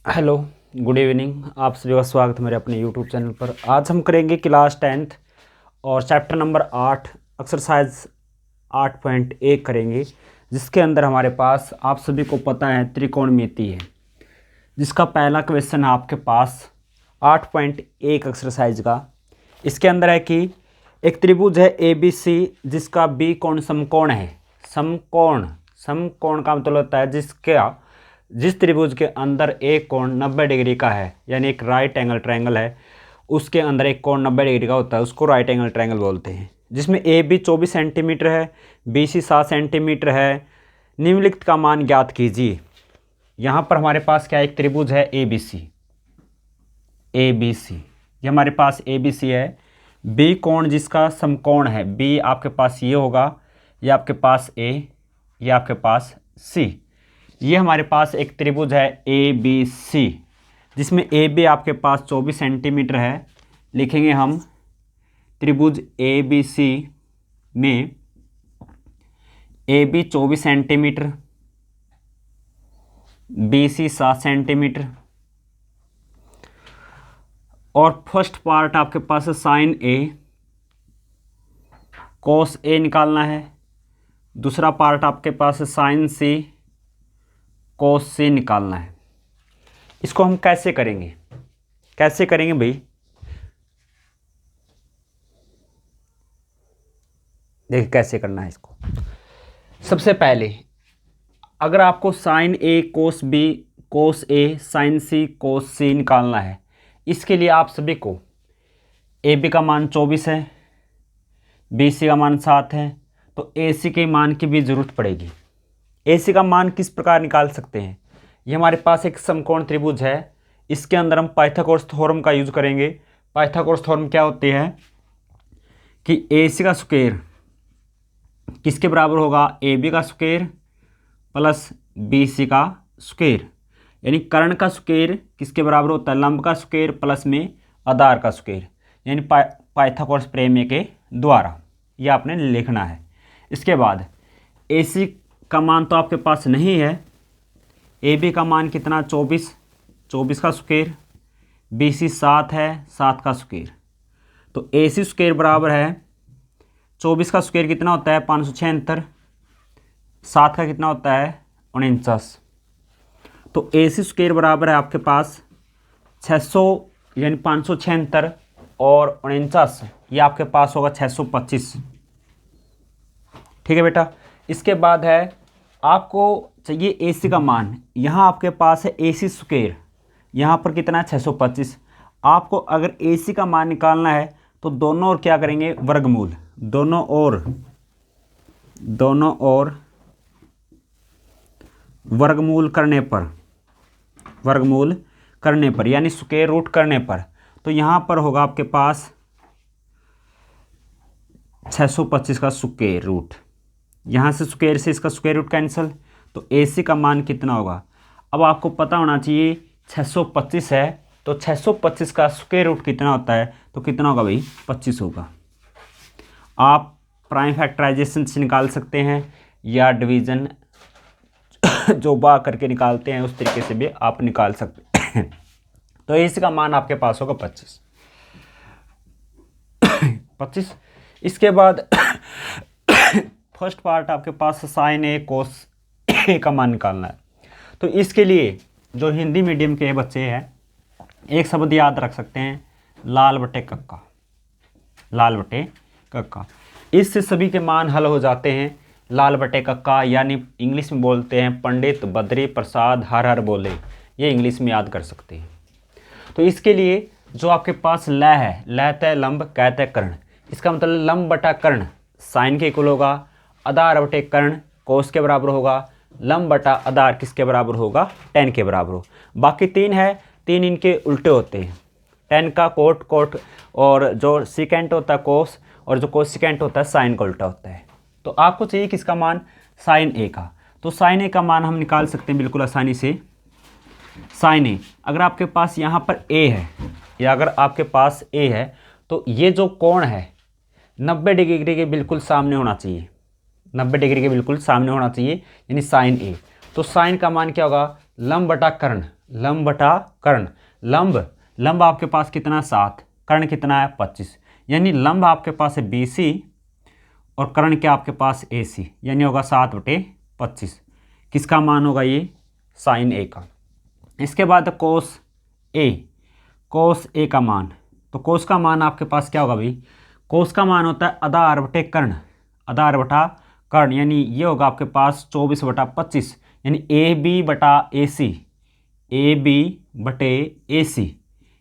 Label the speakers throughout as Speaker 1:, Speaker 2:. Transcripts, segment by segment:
Speaker 1: Hello, good evening. आप सभी का स्वागत है मेरे अपने यूट्यूब चैनल पर। आज हम करेंगे क्लास 10th और चैप्टर नंबर 8 एक्सरसाइज 8.1 करेंगे, जिसके अंदर हमारे पास आप सभी को पता है त्रिकोणमिति है, जिसका पहला क्वेश्चन है आपके पास 8.1 एक्सरसाइज का। इसके अंदर है कि एक त्रिभुज है ABC जिसका बी कोण समकोण है। समकोण समकोण का मतलब होता है जिस त्रिभुज के अंदर एक कोण 90 डिग्री का है, यानी एक राइट एंगल ट्रायंगल है, उसके अंदर एक कोण 90 डिग्री का होता है, उसको राइट एंगल ट्रायंगल बोलते हैं। जिसमें AB 24 सेंटीमीटर है, BC 7 सेंटीमीटर है। निम्नलिखित का मान ज्ञात कीजिए। यहाँ पर हमारे पास क्या एक त्रिभुज है ABC ये हमारे पास ABC है। B कोण जिसका समकोण है, B आपके पास ये होगा, ये आपके पास A, ये आपके पास C। ये हमारे पास एक त्रिभुज है ABC, जिसमें AB आपके पास 24 सेंटीमीटर है। लिखेंगे हम त्रिभुज ABC में AB 24 सेंटीमीटर, BC 7 सेंटीमीटर, और फर्स्ट पार्ट आपके पास है साइन A, कोस A निकालना है। दूसरा पार्ट आपके पास है साइन C, कोस C निकालना है। इसको हम कैसे करेंगे भाई? देखिए कैसे करना है इसको। सबसे पहले अगर आपको sine A cos B cos A sine C cos C निकालना है, इसके लिए आप सभी को AB का मान 24 है, BC का मान 7 है, तो AC के मान की भी जरूरत पड़ेगी। AC का मान किस प्रकार निकाल सकते हैं? ये हमारे पास एक समकोण त्रिभुज है, इसके अंदर हम पाइथागोरस थ्योरम का यूज करेंगे। पाइथागोरस थ्योरम क्या होती है कि AC का स्क्वायर किसके बराबर होगा? AB का स्क्वायर प्लस BC का स्क्वायर, यानी कर्ण का स्क्वायर किसके बराबर होता है? लंब का स्क्वायर प्लस में आधार का स्क्वायर, यानी पाइथागोरस प्रमेय के द्वारा। ये आपने लिखना है। इसके बाद AC का मान तो आपके पास नहीं है। AB का मान कितना? 24 का स्क्वायर, BC 7 है, 7 का स्क्वायर, तो AC स्क्वायर बराबर है 24 का स्क्वायर कितना होता है? 576, 7 का कितना होता है? 49। तो AC स्क्वायर बराबर है आपके पास 600, यानी 576 और 49, ये आपके पास होगा 625। ठीक है बेटा। इसके बाद है आपको चाहिए AC का मान। यहाँ आपके पास है AC स्क्वायर, यहाँ पर कितना है? 625। आपको अगर AC का मान निकालना है तो दोनों ओर क्या करेंगे? वर्गमूल। दोनों ओर वर्गमूल करने पर यानी स्क्वायर रूट करने पर, तो यहाँ पर होगा आपके पास 625 का स्क्वायर रूट। यहाँ से स्क्वायर से इसका स्क्वायर रूट कैंसिल, तो AC का मान कितना होगा? अब आपको पता होना चाहिए 625 है, तो 625 का स्क्वायर रूट कितना होता है? तो कितना होगा भाई? 25 होगा। आप प्राइम फैक्टराइजेशन से निकाल सकते हैं या डिवीजन जो बा करके निकालते हैं उस तरीके से भी आप निकाल सकते हैं। तो AC का मान आपके पास होगा 25। इसके बाद फर्स्ट पार्ट आपके पास साइन A कोस A का मान निकालना है। तो इसके लिए जो हिंदी मीडियम के बच्चे हैं, एक शब्द याद रख सकते हैं, लाल बटे कक्का। इससे सभी के मान हल हो जाते हैं। लाल बटे कक्का यानी इंग्लिश में बोलते हैं पंडित बद्री प्रसाद हर हर बोले, ये इंग्लिश में याद कर सकते हैं। तो इसके लिए जो आपके पास ल है, ल तय लंब कै तय कर्ण, इसका मतलब लंब बटा कर्ण साइन के इक्वल होगा, आधार बटे कर्ण कोस के बराबर होगा, लंब बटा आधार किसके बराबर होगा? टेन के बराबर हो। बाकी 3 है, 3 इनके उल्टे होते हैं। टेन का कोट, और जो सिकेंट होता है कोस, और जो कोसिकेंट होता है साइन का उल्टा होता है। तो आपको चाहिए किसका मान? साइन A का। तो साइन A का मान हम निकाल सकते हैं बिल्कुल आसानी से। साइन A अगर आपके पास यहाँ पर A है, या अगर आपके पास A है, तो ये जो कोण है 90 डिग्री के बिल्कुल सामने होना चाहिए, 90 डिग्री के बिल्कुल सामने होना चाहिए, यानी साइन A। तो साइन का मान क्या होगा? लंब बटा कर्ण, लंब बटा कर्ण, लंब आपके पास कितना 7, कर्ण कितना है 25, यानी लंब आपके पास है BC और कर्ण क्या आपके पास AC, यानी होगा 7/25। किसका मान होगा ये, साइन A का। इसके बाद कोस A का मान, तो कोस का मान आपके पास क्या होगा भाई, कोस का मान होता है आधार बटे कर्ण, आधार बटा कर्ण, यानी ये होगा आपके पास 24/25, यानी AB बटा AC, AB बटे AC,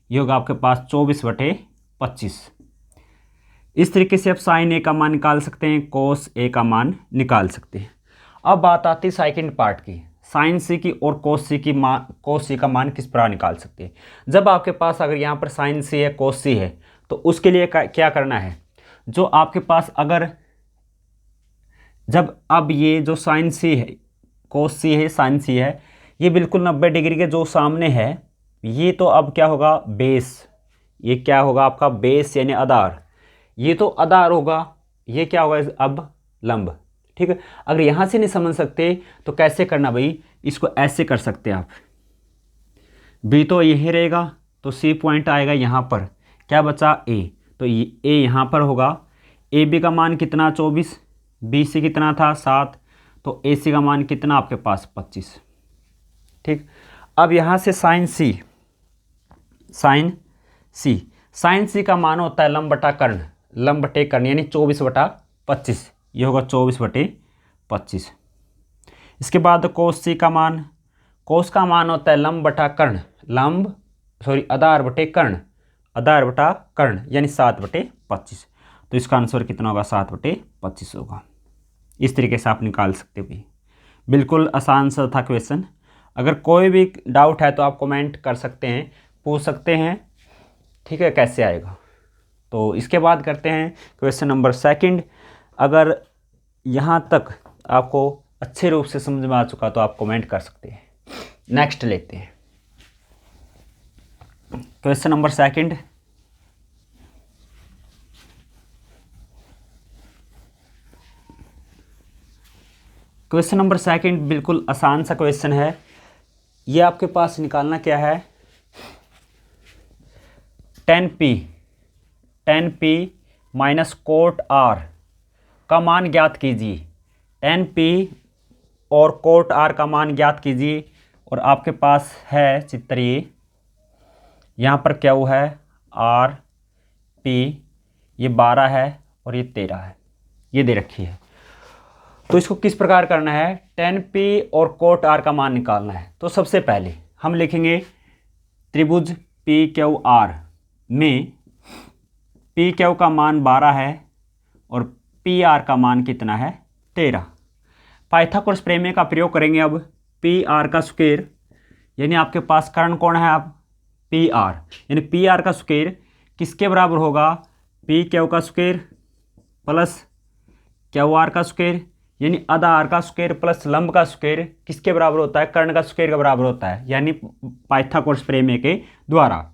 Speaker 1: ये होगा आपके पास 24/25। इस तरीके से आप साइन A का मान निकाल सकते हैं, कोस A का मान निकाल सकते हैं। अब बात आती है सेकंड पार्ट की, साइन C की और कोस C का मान किस प्रकार निकाल सकते हैं। जब आपके पास अगर यहाँ पर साइन C है, कोस C है, तो उसके लिए क्या करना है, जो आपके पास अगर जब अब ये जो साइन C है, कोस C है, साइन C है, ये बिल्कुल 90 डिग्री के जो सामने है, ये तो अब क्या होगा बेस, ये क्या होगा आपका बेस यानी आधार, ये तो आधार होगा, ये क्या होगा अब लंब। ठीक है, अगर यहाँ से नहीं समझ सकते तो कैसे करना भाई, इसको ऐसे कर सकते हैं आप, B तो यही रहेगा, तो C पॉइंट आएगा यहाँ पर, क्या बचा A, तो ये A यहाँ पर होगा, AB का मान कितना 24, BC कितना था 7, तो AC का मान कितना आपके पास 25। ठीक, अब यहाँ से साइन C का मान होता है लंब बटा कर्ण, लंब बटे कर्ण, यानी 24/25, ये होगा 24/25। इसके बाद कोस C का मान, कोस का मान होता है लंब बटा कर्ण, आधार बटे कर्ण, आधार बटा कर्ण, यानी 7/25, तो इसका आंसर कितना होगा 7/25 होगा। इस तरीके से आप निकाल सकते हो भाई, बिल्कुल आसान सा था क्वेश्चन। अगर कोई भी डाउट है तो आप कमेंट कर सकते हैं, पूछ सकते हैं, ठीक है, कैसे आएगा। तो इसके बाद करते हैं क्वेश्चन नंबर सेकंड। अगर यहाँ तक आपको अच्छे रूप से समझ में आ चुका तो आप कमेंट कर सकते हैं। नेक्स्ट लेते हैं question number second. Question number second बिल्कुल आसान सा क्वेश्चन है। ये आपके पास निकालना क्या है, 10p माइनस कोट R का मान ज्ञात कीजिए। 10p और कोट R का मान ज्ञात कीजिए। और आपके पास है चित्र ये, यहाँ पर क्या हुआ है RP, ये 12 है और ये 13 है, ये दे रखी है। तो इसको किस प्रकार करना है, 10p और कोट R का मान निकालना है। तो सबसे पहले हम लिखेंगे त्रिभुज PQR में PQ का मान 12 है और PR का मान कितना है 13। पाइथागोरस प्रमेय का प्रयोग करेंगे। अब PR का स्क्वायर, यानी आपके पास कर्ण कौन है अब PR, यानी PR का स्क्वायर किसके बराबर होगा, PQ का स्क्वायर प्लस QR का स्क्वायर, यानी आधार का स्क्वायर प्लस लंब का स्क्वायर किसके बराबर होता है, कर्ण का स्क्वायर के बराबर होता है, यानी पाइथागोरस प्रमेय के द्वारा।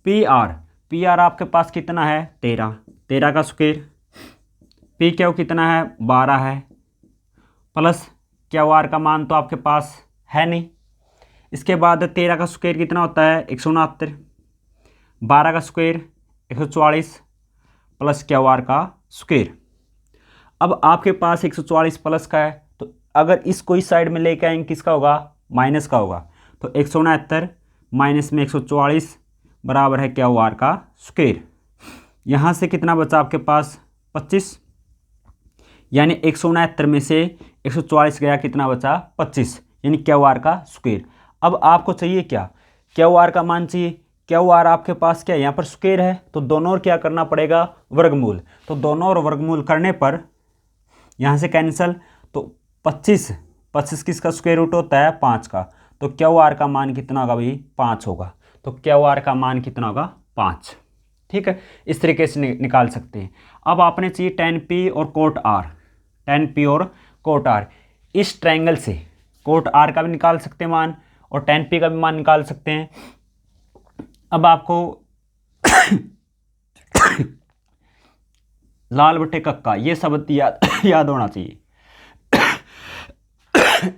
Speaker 1: PR आपके पास कितना है 13 का स्क्वायर, PQ कितना है 12 है, प्लस QR का मान तो आपके पास है नहीं। इसके बाद 13 का स्क्वायर कितना होता है 169, 12 का स्क्वायर 144 प्लस QR का स्क्वायर। अब आपके पास 144 प्लस का है, तो अगर इसको इस साइड में लेके आएंगे किसका होगा, माइनस का होगा। तो 169 माइनस में 144 बराबर है QR का स्क्वायर। यहाँ से कितना बचा आपके पास 25, यानी 169 में से 144 गया, कितना बचा 25, यानी QR का स्क्वायर। अब आपको चाहिए क्या, QR का मान चाहिए। QR आपके पास क्या है, यहाँ पर स्क्वायर है, तो दोनों ओर क्या करना पड़ेगा वर्गमूल। तो दोनों ओर वर्गमूल करने पर यहाँ से कैंसिल, तो 25 किसका स्क्वायर रूट होता है 5 का, तो QR का मान कितना होगा भाई 5 होगा। तो QR का मान कितना होगा 5। ठीक है, इस तरीके से निकाल सकते हैं। अब आपने चाहिए 10p और कोट R, 10p और कोट R। इस ट्रायंगल से कोट R का भी निकाल सकते हैं मान और 10p का भी मान निकाल सकते हैं। अब आपको लाल बटे कक्का ये शब्द याद होना चाहिए।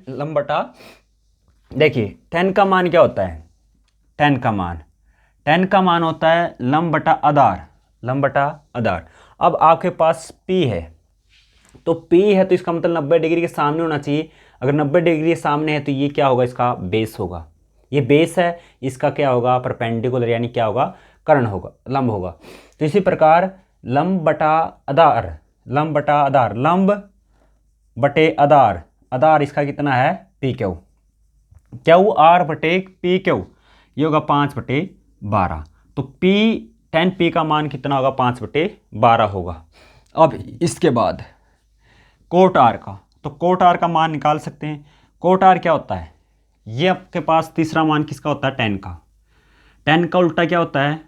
Speaker 1: लंब बटा देखिए tan का मान क्या होता है, tan का मान होता है लंब बटा आधार, लंब बटा आधार। अब आपके पास P है, तो P है तो इसका मतलब 90 डिग्री के सामने होना चाहिए। अगर 90 डिग्री के सामने है तो ये क्या होगा, इसका बेस होगा। ये बेस है, इसका क्या होगा, परपेंडिकुलर यानी क्या होगा, कर्ण होगा, लंब होगा। तो इसी प्रकार लंब बटा आधार, लंब बटा आधार, लंब बटे आधार, आधार इसका कितना है पी क्यू, क्यू आर बटे पी क्यू, ये होगा 5/12। तो पी tan P का मान कितना होगा, 5/12 होगा। अब इसके बाद कोट आर का, तो कोट आर का मान निकाल सकते हैं। कोट आर क्या होता है, ये आपके पास तीसरा मान किसका होता है, tan का। tan का उल्टा क्या होता है,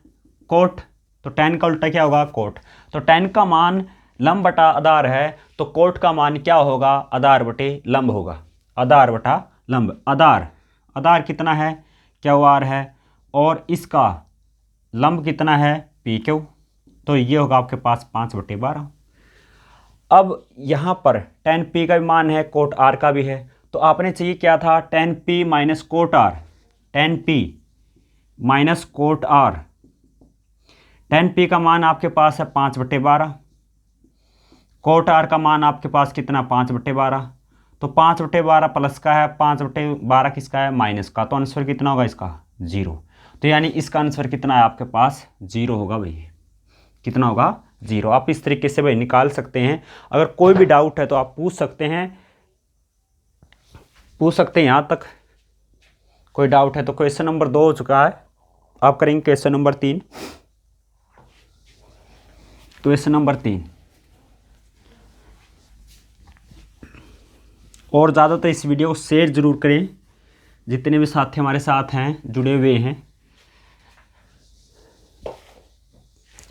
Speaker 1: कोट। तो tan का उल्टा क्या होगा, कोट। तो tan का मान लंब बटा आधार है, तो कोट का मान क्या होगा, आधार बटे लंब होगा, आधार बटा लंब। आधार, आधार कितना है, क्यू आर है, और इसका लंब कितना है, पी क्यू। तो ये होगा आपके पास 5/12। अब यहाँ पर tan P का भी मान है, कोट R का भी है, तो आपने चाहिए क्या था, tan P minus cot R, tan P minus cot R। tan P का मान आपके पास है 5/12, कोट R का मान आपके पास कितना, 5/12। तो 5/12 प्लस का है, 5/12 किसका है, माइनस का। तो आंसर कितना होगा इसका, 0। तो यानी इसका आंसर कितना है आपके पास, 0 होगा भाई, कितना होगा, 0। आप इस तरीके से भाई निकाल सकते हैं। अगर कोई भी डाउट है तो आप पूछ सकते हैं, यहाँ तक कोई डाउट है तो। क्वेश्चन नंबर 2 हो चुका है, आप करेंगे क्वेश्चन नंबर 3। क्वेश्चन नंबर 3, और ज़्यादातर इस वीडियो को शेयर जरूर करें, जितने भी साथी हमारे साथ हैं, जुड़े हुए हैं।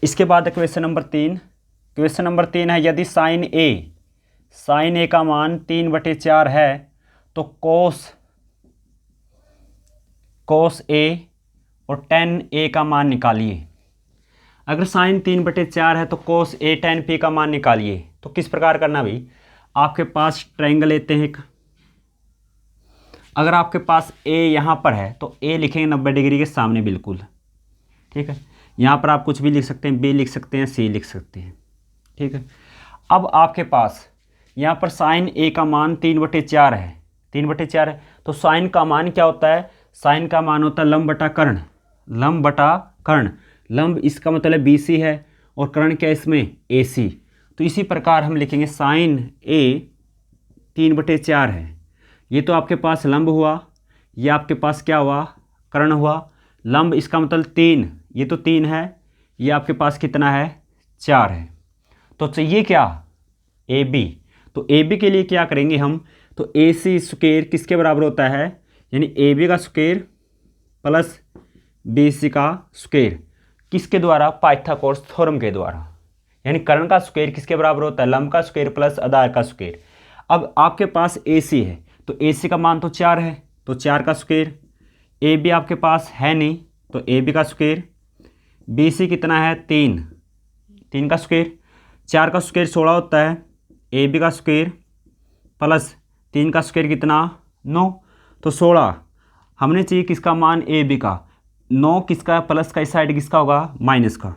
Speaker 1: इसके बाद क्वेश्चन नंबर 3, क्वेश्चन नंबर 3 है, यदि साइन ए का मान 3/4 है तो कोस ए और tan A का मान निकालिए। अगर साइन 3/4 है तो कोस A tan P का मान निकालिए। तो किस प्रकार करना भाई, आपके पास ट्रायंगल लेते हैं एक। अगर आपके पास A यहाँ पर है तो A लिखेंगे 90 डिग्री के सामने बिल्कुल, ठीक है। यहाँ पर आप कुछ भी लिख सकते हैं, B लिख सकते हैं, C लिख सकते हैं, ठीक है। अब आपके पास यहाँ पर साइन A का मान 3/4 है, 3/4 है, तो साइन का मान क्या होता है, साइन का मान होता है लंब बटा कर्ण, लंब बटा कर्ण। लंब इसका मतलब BC है और कर्ण क्या है इसमें, AC। तो इसी प्रकार हम लिखेंगे साइन A 3/4 है, ये तो आपके पास लंब हुआ, ये आपके पास क्या हुआ, कर्ण हुआ। लंब इसका मतलब 3, ये तो 3 है, ये आपके पास कितना है, 4 है। तो चाहिए क्या, AB। तो AB के लिए क्या करेंगे हम, तो AC स्क्वायर किसके बराबर होता है, यानी AB का स्क्वायर प्लस BC का स्क्वायर, किसके द्वारा, पाइथागोरस थ्योरम के द्वारा। यानी कर्ण का स्क्वायर किसके बराबर होता है, लंब का स्क्वायर प्लस आधार का स्क्वायर। अब आपके पास AC है, तो AC का मान तो 4 है, तो 4 का स्क्वायर। AB आपके पास है नहीं, तो AB का स्क्वायर। BC कितना है, 3, 3 का स्क्वायर। 4 का स्क्वायर 16 होता है, AB का स्क्वायर प्लस 3 का स्क्वायर कितना, 9। तो 16 हमने चाहिए किसका मान, AB का। 9 किसका, प्लस का, इस साइड किसका होगा, माइनस का,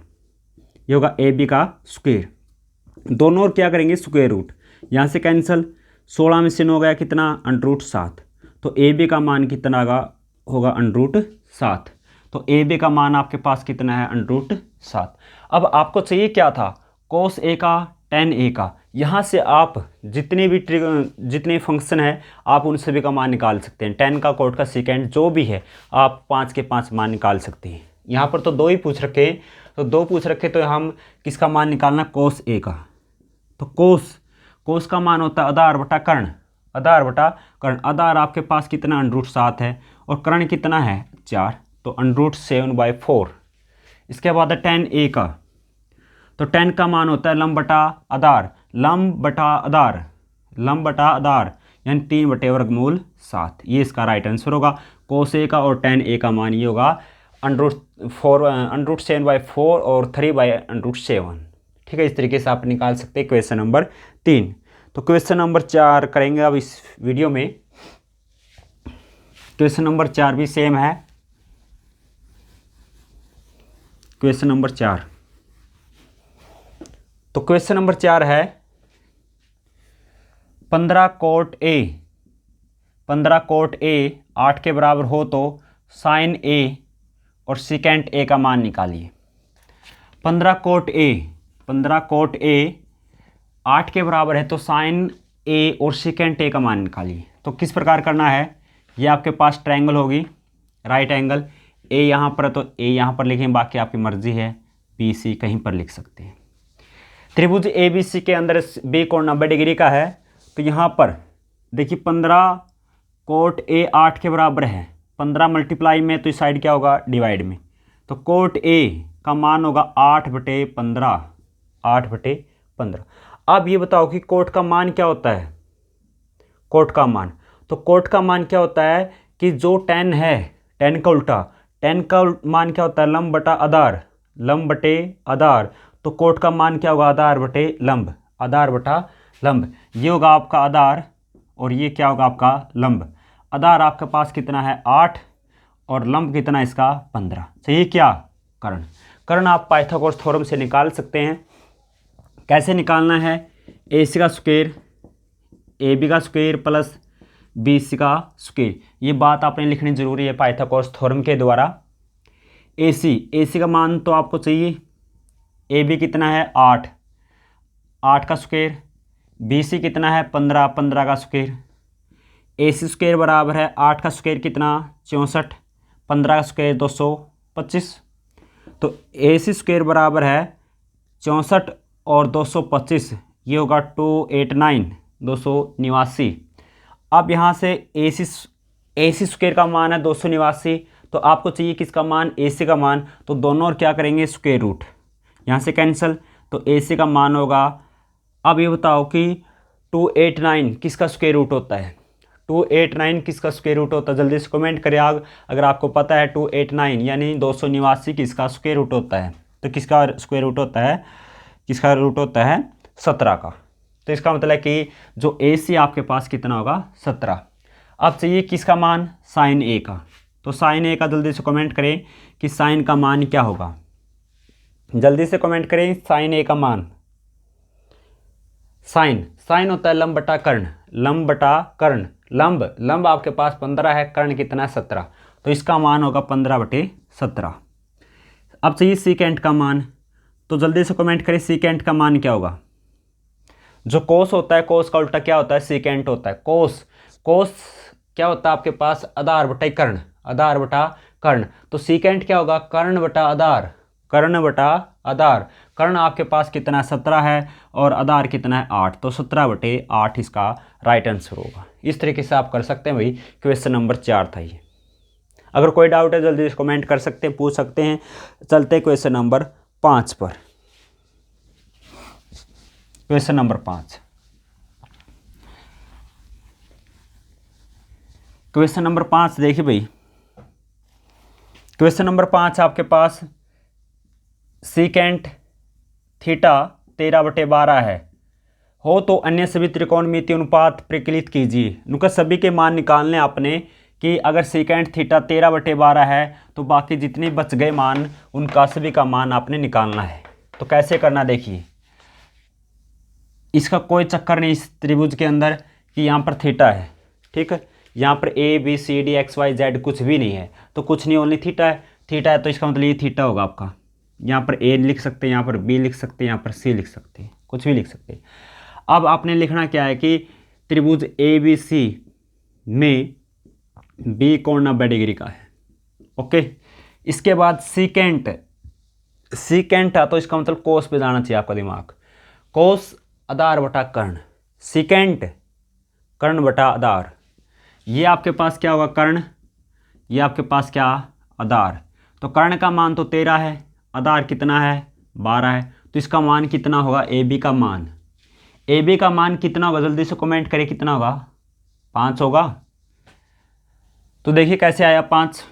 Speaker 1: ये होगा AB का स्क्वायर। दोनों और क्या करेंगे, स्क्वायर रूट, यहाँ से कैंसिल। 16 में से 9 गया कितना, √7। तो AB का मान कितना होगा, √7। तो AB का मान आपके पास कितना है, √7। अब आपको चाहिए क्या था, कोस A का, tan A का। यहाँ से आप जितने फंक्शन है आप उन सभी का मान निकाल सकते हैं। tan का, कोट का, सेकेंड जो भी है आप 5 के 5 मान निकाल सकते हैं। यहाँ पर तो 2 ही पूछ रखे हैं, तो 2 पूछ रखे, तो हम किसका मान निकालना, कोस A का। तो कोस का मान होता है आधार बटा कर्ण, आधार बटा कर्ण। आधार आपके पास कितना, √7 है, और कर्ण कितना है, 4, तो √7/4। इसके बाद है tan A का, तो tan का मान होता है लंब बटा आधार, लंब बटा आधार, लंब बटा आधार, यानी 3/7। ये इसका राइट आंसर होगा। कोस A का और tan A का मान ये होगा √7/4 और 3/√7, ठीक है। इस तरीके से आप निकाल सकते हैं क्वेश्चन नंबर 3। तो क्वेश्चन नंबर 4 करेंगे अब इस वीडियो में। क्वेश्चन नंबर 4 भी सेम है। क्वेश्चन नंबर 4, तो क्वेश्चन नंबर 4 है 15 कोट ए 8 के बराबर हो तो साइन ए और सीकेंट ए का मान निकालिए। 15 कोट ए 8 के बराबर है तो साइन ए और सीकेंट ए का मान निकालिए। तो किस प्रकार करना है, ये आपके पास ट्रायंगल होगी राइट एंगल, ए यहाँ पर है तो ए यहाँ पर लिखें, बाकी आपकी मर्जी है, बी सी कहीं पर लिख सकते हैं। त्रिभुज ए बी सी के अंदर बी कोण 90 डिग्री का है, तो यहाँ पर देखिए 15 कोट ए 8 के बराबर है, 15 मल्टीप्लाई में तो इस साइड क्या होगा डिवाइड में, तो कोट ए का मान होगा 8/15। अब ये बताओ कि कोट का मान क्या होता है, कोट का मान, तो कोट का मान क्या होता है कि जो tan है, tan का उल्टा, tan का मान क्या होता है लंब बटा आधार, तो कोट का मान क्या होगा आधार बटा लंब। ये होगा आपका आधार और ये क्या होगा आपका लंब। आधार आपके पास कितना है 8 और लंब कितना है इसका 15। तो ये क्या कर्ण आप पाइथागोरस थ्योरम से निकाल सकते हैं। कैसे निकालना है, ए सी का स्क्वायर ए बी का स्क्वायर प्लस बी सी का स्क्वायर, ये बात आपने लिखनी जरूरी है पाइथागोरस थ्योरम के द्वारा। ए सी का मान तो आपको चाहिए, ए बी कितना है 8 का स्क्वायर, बी सी कितना है 15 का स्क्वायर, ए सी स्क्वायर बराबर है 8 का स्क्वायर कितना 64, 15 का स्क्वायर 225, तो ए सी स्क्वायर बराबर है 64 और 225, ये होगा 289। अब यहाँ से ए सी स्क्वायर का मान है 289, तो आपको चाहिए किसका मान ए सी का मान, तो दोनों और क्या करेंगे स्क्वायर रूट, यहाँ से कैंसिल, तो ए सी का मान होगा। अब ये बताओ कि 289 किसका स्क्वायर रूट होता है, 289 किसका स्क्वायर रूट होता है, जल्दी से कमेंट करें अगर आपको पता है 289 यानी 289 किसका स्क्वायर रूट होता है, तो किसका स्क्वायर रूट होता है, 17 का। तो इसका मतलब है कि जो ए सी आपके पास कितना होगा 17। अब चाहिए किसका मान साइन ए का, तो साइन ए का जल्दी से कमेंट करें कि साइन का मान क्या होगा, जल्दी से कमेंट करें साइन ए का मान। साइन होता है लंब बटा कर्ण, लंब आपके पास 15 है, कर्ण कितना है 17, तो इसका मान होगा 15/17। अब चाहिए सीकेंट का मान, तो जल्दी से कमेंट करें सीकेंट का मान क्या होगा। जो कोस होता है, कोस का उल्टा क्या होता है सीकेंट होता है। कोस क्या होता है आपके पास आधार बटा कर्ण, तो सीकेंट क्या होगा कर्ण बटा आधार। कर्ण आपके पास कितना है 17 है और आधार कितना है 8, तो 17/8 इसका राइट आंसर होगा। इस तरीके से आप कर सकते हैं भाई। क्वेश्चन नंबर 4 था ये। अगर कोई डाउट है जल्दी से कमेंट कर सकते हैं, पूछ सकते हैं। चलते क्वेश्चन नंबर 5 पर। क्वेश्चन नंबर 5, क्वेश्चन नंबर 5 देखिए भाई, क्वेश्चन नंबर 5 आपके पास सीकेंट थीटा 13/12 है हो तो अन्य सभी त्रिकोणमितीय अनुपात प्रकलित कीजिए। उनका सभी के मान निकालने आपने कि अगर सीकेंट थीटा 13/12 है तो बाकी जितने बच गए मान उनका सभी का मान आपने निकालना है। तो कैसे करना देखिए, इसका कोई चक्कर नहीं इस त्रिभुज के अंदर कि यहाँ पर थीटा है, ठीक है, यहाँ पर A B C D X Y Z कुछ भी नहीं है, तो कुछ नहीं ओनली थीटा है, तो इसका मतलब ये थीटा होगा आपका। यहाँ पर ए लिख सकते हैं, यहाँ पर बी लिख सकते हैं, यहाँ पर सी लिख सकते हैं, कुछ भी लिख सकते हैं। अब आपने लिखना क्या है कि त्रिभुज ए बी सी में बी कोण 90 डिग्री का है, ओके। इसके बाद सीकेंट है तो इसका मतलब कोस पे जाना चाहिए आपका दिमाग। कोस आधार बटा कर्ण, सीकेंट कर्ण बटा आधार। ये आपके पास क्या होगा कर्ण, ये आपके पास क्या आधार। तो कर्ण का मान तो 13 है, आधार कितना है 12 है, तो इसका मान कितना होगा ए बी का मान। ए बी का मान कितना होगा जल्दी से कमेंट करें, कितना होगा 5 होगा। तो देखिए कैसे आया 5।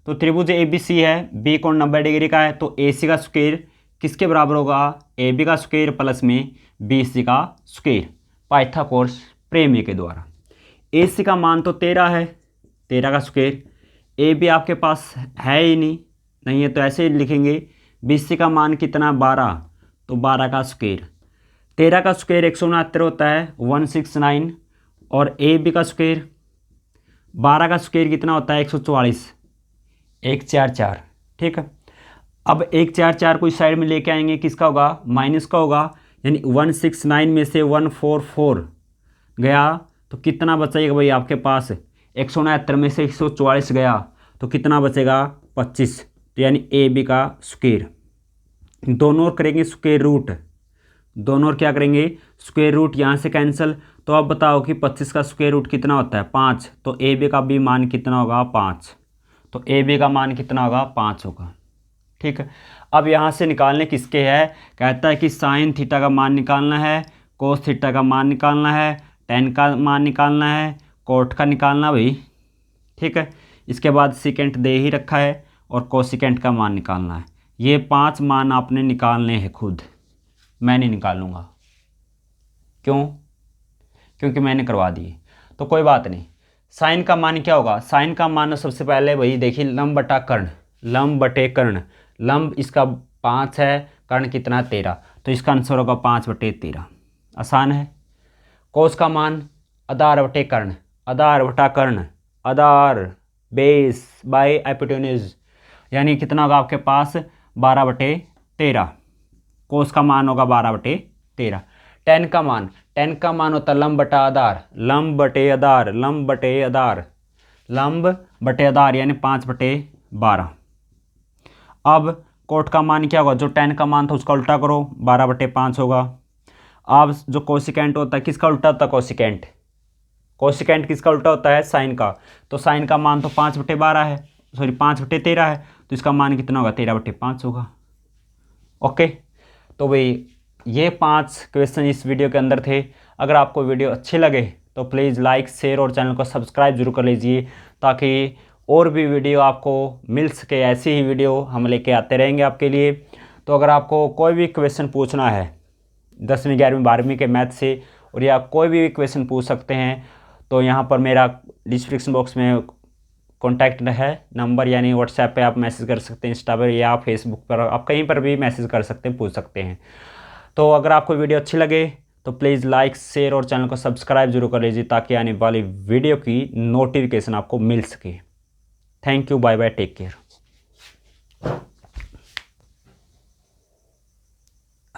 Speaker 1: तो त्रिभुज ए बी सी है, बी कोण 90 डिग्री का है, तो ए सी का स्क्वायर किसके बराबर होगा ए बी का स्क्वायर प्लस में बी सी का स्क्वायर, पाइथागोरस प्रमेय के द्वारा। ए सी का मान तो 13 है, 13 का स्क्वायर। ए बी आपके पास है ही नहीं है तो ऐसे ही लिखेंगे। BC का मान कितना 12, तो 12 का स्क्वायर। 13 का स्क्वायर 169 होता है 169, और ए बी का स्क्वायर 12 का स्क्वायर कितना होता है 144, 144। ठीक है, अब 144 को इस साइड में लेके आएंगे, किसका होगा माइनस का होगा, यानी 169 में से 144 गया तो कितना बचेगा भाई आपके पास, 169 में से 144 गया तो कितना बचेगा 25, तो यानी ए बी का स्क्वायर। दोनों ओर करेंगे स्क्वायर रूट, दोनों ओर क्या करेंगे स्क्वायर रूट, यहाँ से कैंसिल। तो अब बताओ कि 25 का स्क्वायर रूट कितना होता है 5, तो ए बी का भी मान कितना होगा 5, तो ए बी का मान कितना होगा 5 होगा। ठीक है, अब यहाँ से निकालने किसके है, कहता है कि साइन थीटा का मान निकालना है, कोस थीटा का मान निकालना है, टेन का मान निकालना है, कोट का निकालना भाई। ठीक है, इसके बाद सिकेंट दे ही रखा है और कोसिकेंट का मान निकालना है। ये 5 मान आपने निकालने हैं खुद, मैं नहीं निकालूंगा। क्यों? क्योंकि मैंने करवा दिए, तो कोई बात नहीं। साइन का मान क्या होगा, साइन का मान सबसे पहले वही देखिए, लंब बटा कर्ण, लंब बटे कर्ण। लंब इसका 5 है, कर्ण कितना 13, तो इसका आंसर होगा 5/13। आसान है। कोस का मान आधार बटे कर्ण, आधार बटा कर्ण, आधार बेस बाय हाइपोटेन्यूज, यानी कितना होगा आपके पास 12/13। कोस का मान होगा 12/13। टेन का मान, टेन का मान होता है लंब बटा आधार, लंब बटे आधार, लंब बटे आधार, लंब बटे आधार, यानी 5/12। अब कोट का मान क्या होगा, जो टेन का मान था उसका उल्टा करो, 12/5 होगा। अब जो कोसिकेंट होता है किसका उल्टा होता है कोसिकेंट, कोसिकेंट किसका उल्टा होता है साइन का, तो साइन का मान तो 5/12 है, सॉरी 5/13 है, तो इसका मान कितना होगा 13/5 होगा। ओके, तो भाई ये 5 क्वेश्चन इस वीडियो के अंदर थे। अगर आपको वीडियो अच्छी लगे तो प्लीज़ लाइक शेयर और चैनल को सब्सक्राइब जरूर कर लीजिए, ताकि और भी वीडियो आपको मिल सके। ऐसी ही वीडियो हम लेके आते रहेंगे आपके लिए। तो अगर आपको कोई भी क्वेश्चन पूछना है 10वीं 11वीं 12वीं के मैथ से, और या कोई भी क्वेश्चन पूछ सकते हैं, तो यहाँ पर मेरा डिस्क्रिप्शन बॉक्स में कॉन्टैक्ट है नंबर, यानी व्हाट्सएप पे आप मैसेज कर सकते हैं, इंस्टा पर या फेसबुक पर, आप कहीं पर भी मैसेज कर सकते हैं, पूछ सकते हैं। तो अगर आपको वीडियो अच्छी लगे तो प्लीज़ लाइक शेयर और चैनल को सब्सक्राइब जरूर कर लीजिए, ताकि आने वाली वीडियो की नोटिफिकेशन आपको मिल सके। Thank you, bye bye, take care.